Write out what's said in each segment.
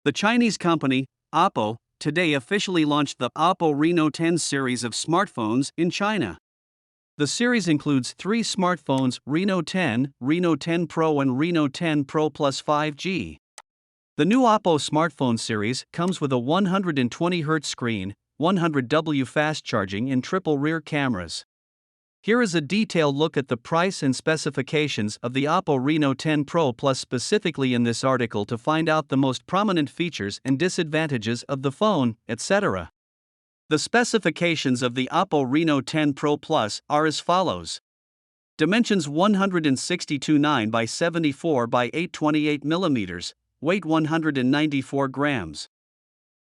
The Chinese company, OPPO, today officially launched the OPPO Reno 10 series of smartphones in China. The series includes three smartphones: Reno 10, Reno 10 Pro and Reno 10 Pro Plus 5G. The new OPPO smartphone series comes with a 120Hz screen, 100W fast charging and triple rear cameras. Here is a detailed look at the price and specifications of the OPPO Reno 10 Pro Plus specifically in this article to find out the most prominent features and disadvantages of the phone, etc. The specifications of the OPPO Reno 10 Pro Plus are as follows. Dimensions 162.9 by 74 by 828 mm, weight 194 grams.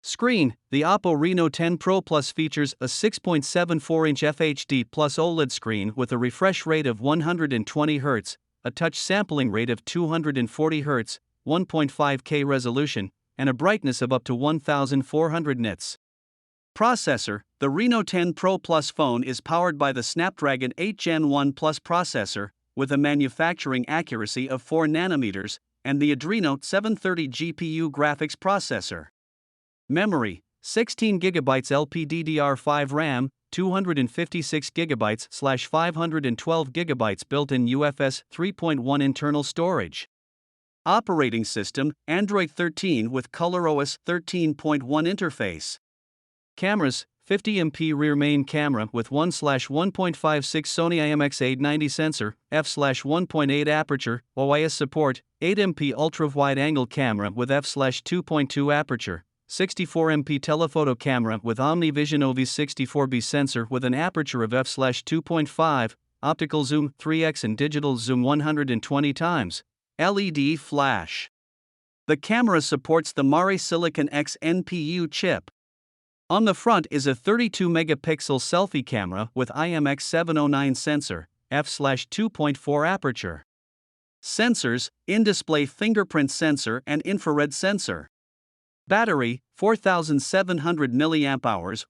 Screen: the OPPO Reno 10 Pro Plus features a 6.74-inch FHD Plus OLED screen with a refresh rate of 120 Hz, a touch sampling rate of 240 Hz, 1.5K resolution, and a brightness of up to 1400 nits. Processor: the Reno 10 Pro Plus phone is powered by the Snapdragon 8 Gen 1 Plus processor, with a manufacturing accuracy of 4 nanometers, and the Adreno 730 GPU graphics processor. Memory: 16GB LPDDR5 RAM, 256GB/512GB built-in UFS 3.1 internal storage. Operating system: Android 13 with ColorOS 13.1 interface. Cameras: 50MP rear main camera with 1/1.56 Sony IMX890 sensor, f/1.8 aperture, OIS support, 8MP ultra-wide-angle camera with f/2.2 aperture, 64MP telephoto camera with OmniVision OV64B sensor with an aperture of f/2.5, optical zoom 3x and digital zoom 120 times, LED flash. The camera supports the Mari Silicon X NPU chip. On the front is a 32-megapixel selfie camera with IMX709 sensor, f/2.4 aperture. Sensors: in-display fingerprint sensor and infrared sensor. Battery: 4700 mAh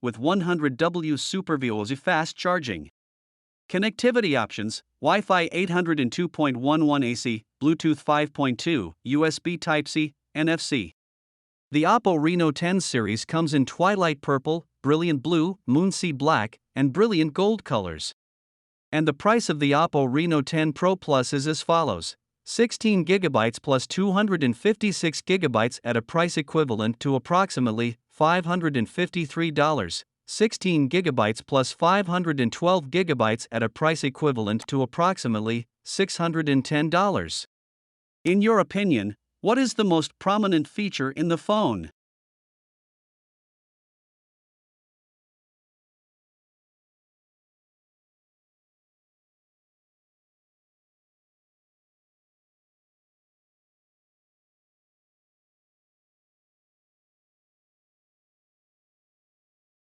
with 100W SuperVOS fast charging. Connectivity options: Wi-Fi 802.11 AC, Bluetooth 5.2, USB Type-C, NFC. The OPPO Reno 10 series comes in twilight purple, brilliant blue, moonsea black, and brilliant gold colors. And the price of the OPPO Reno 10 Pro Plus is as follows: 16GB plus 256GB at a price equivalent to approximately $553, 16GB plus 512GB at a price equivalent to approximately $610. In your opinion, what is the most prominent feature in the phone?